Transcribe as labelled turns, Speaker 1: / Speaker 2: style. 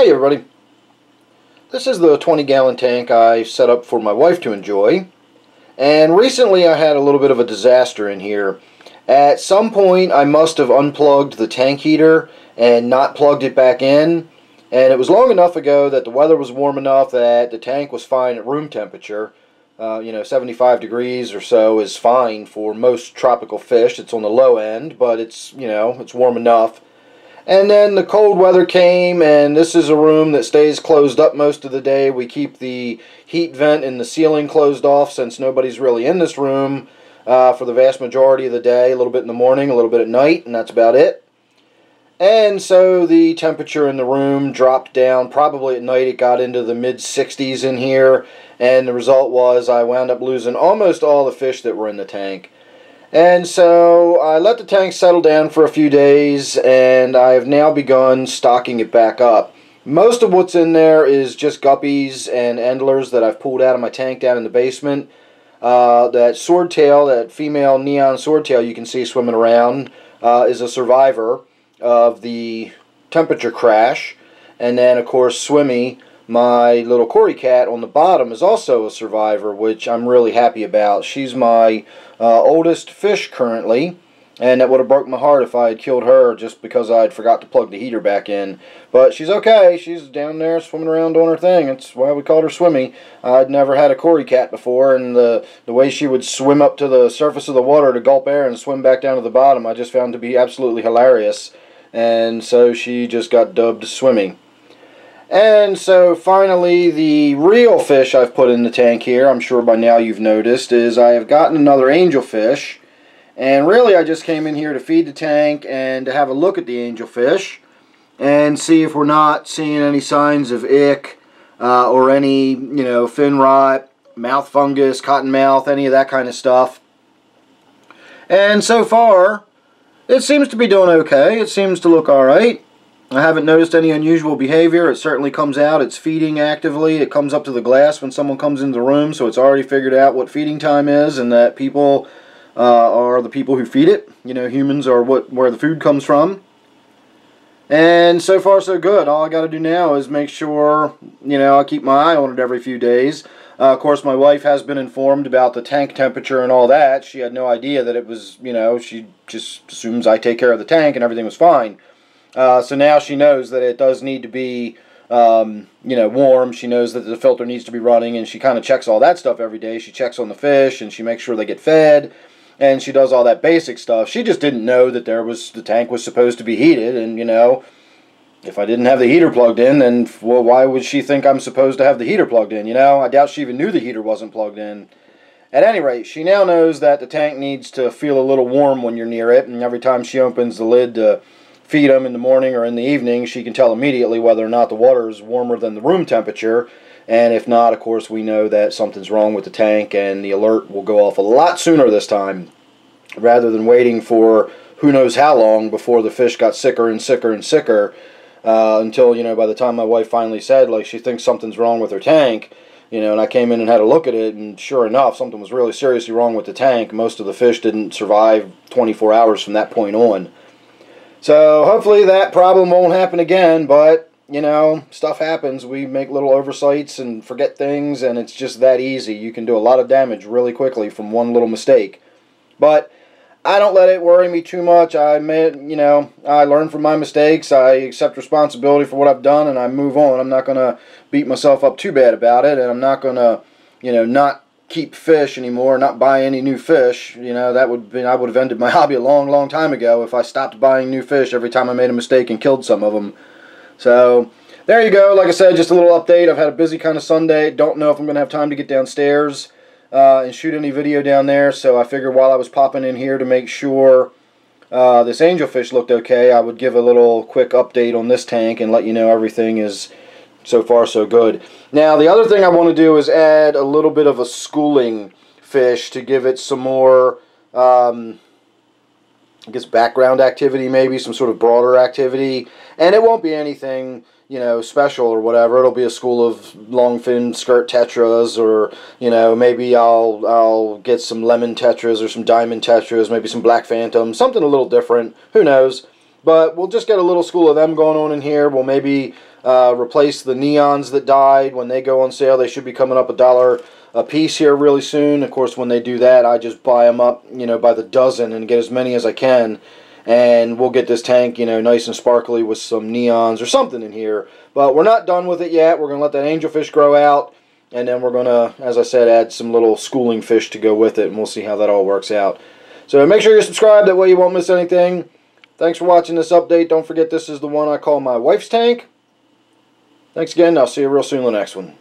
Speaker 1: Hey everybody, this is the 20-gallon tank I set up for my wife to enjoy, and recently I had a little bit of a disaster in here. At some point I must have unplugged the tank heater and not plugged it back in, and it was long enough ago that the weather was warm enough that the tank was fine at room temperature. 75 degrees or so is fine for most tropical fish. It's on the low end, but it's warm enough. And then the cold weather came, and this is a room that stays closed up most of the day. We keep the heat vent in the ceiling closed off since nobody's really in this room for the vast majority of the day. A little bit in the morning, a little bit at night, and that's about it. And so the temperature in the room dropped down. Probably at night it got into the mid-60s in here, and the result was I wound up losing almost all the fish that were in the tank. And so I let the tank settle down for a few days, and I have now begun stocking it back up. Most of what's in there is just guppies and endlers that I've pulled out of my tank down in the basement. That swordtail, that female neon swordtail you can see swimming around, is a survivor of the temperature crash. And then, of course, Swimmy, my little Cory cat on the bottom, is also a survivor, which I'm really happy about. She's my oldest fish currently, and that would have broke my heart if I had killed her just because I'd forgot to plug the heater back in. But she's okay. She's down there swimming around doing her thing. That's why we called her Swimmy. I'd never had a Cory cat before, and the way she would swim up to the surface of the water to gulp air and swim back down to the bottom I just found to be absolutely hilarious. And so she just got dubbed Swimmy. And so finally, the real fish I've put in the tank here, I'm sure by now you've noticed, is I have gotten another angelfish. And really I just came in here to feed the tank and to have a look at the angelfish and see if we're not seeing any signs of ick or any, fin rot, mouth fungus, cottonmouth, any of that kind of stuff. And so far, it seems to be doing okay. It seems to look alright. I haven't noticed any unusual behavior. It certainly comes out. It's feeding actively. It comes up to the glass when someone comes into the room, so it's already figured out what feeding time is and that people are the people who feed it. Humans are where the food comes from. And so far so good. All I got to do now is make sure, I keep my eye on it every few days. Of course, my wife has been informed about the tank temperature and all that. She had no idea that it was, she just assumes I take care of the tank and everything was fine. So now she knows that it does need to be, warm. She knows that the filter needs to be running, and she kind of checks all that stuff every day. She checks on the fish, and she makes sure they get fed, and she does all that basic stuff. She just didn't know that the tank was supposed to be heated, and, if I didn't have the heater plugged in, then, well, why would she think I'm supposed to have the heater plugged in, I doubt she even knew the heater wasn't plugged in. At any rate, she now knows that the tank needs to feel a little warm when you're near it, and every time she opens the lid to feed them in the morning or in the evening, she can tell immediately whether or not the water is warmer than the room temperature. And if not, of course, we know that something's wrong with the tank, and the alert will go off a lot sooner this time, rather than waiting for who knows how long before the fish got sicker and sicker and sicker, until, by the time my wife finally said, she thinks something's wrong with her tank, and I came in and had a look at it, and sure enough, something was really seriously wrong with the tank. Most of the fish didn't survive 24 hours from that point on. So hopefully that problem won't happen again, but, stuff happens. We make little oversights and forget things, and it's just that easy. You can do a lot of damage really quickly from one little mistake. But I don't let it worry me too much. I learn from my mistakes. I accept responsibility for what I've done, and I move on. I'm not going to beat myself up too bad about it, and I'm not going to, not keep fish anymore, not buy any new fish. I would have ended my hobby a long time ago if I stopped buying new fish every time I made a mistake and killed some of them. So there you go. Like I said, just a little update. I've had a busy kind of Sunday. Don't know if I'm going to have time to get downstairs and shoot any video down there, so I figured while I was popping in here to make sure this angelfish looked okay, I would give a little quick update on this tank and let you know everything is so far so good. Now the other thing I want to do is add a little bit of a schooling fish to give it some more background activity, maybe some sort of broader activity, and it won't be anything special or whatever. It'll be a school of longfin skirt tetras, or maybe I'll get some lemon tetras or some diamond tetras, maybe some black phantoms, something a little different, who knows. But we'll just get a little school of them going on in here. We'll maybe replace the neons that died when they go on sale. They should be coming up $1 a piece here really soon. Of course, when they do that, I just buy them up, you know, by the dozen and get as many as I can. And we'll get this tank, you know, nice and sparkly with some neons or something in here. But we're not done with it yet. We're going to let that angelfish grow out. And then we're going to, as I said, add some little schooling fish to go with it. And we'll see how that all works out. So make sure you're subscribed. That way you won't miss anything. Thanks for watching this update. Don't forget, this is the one I call my wife's tank. Thanks again. I'll see you real soon in the next one.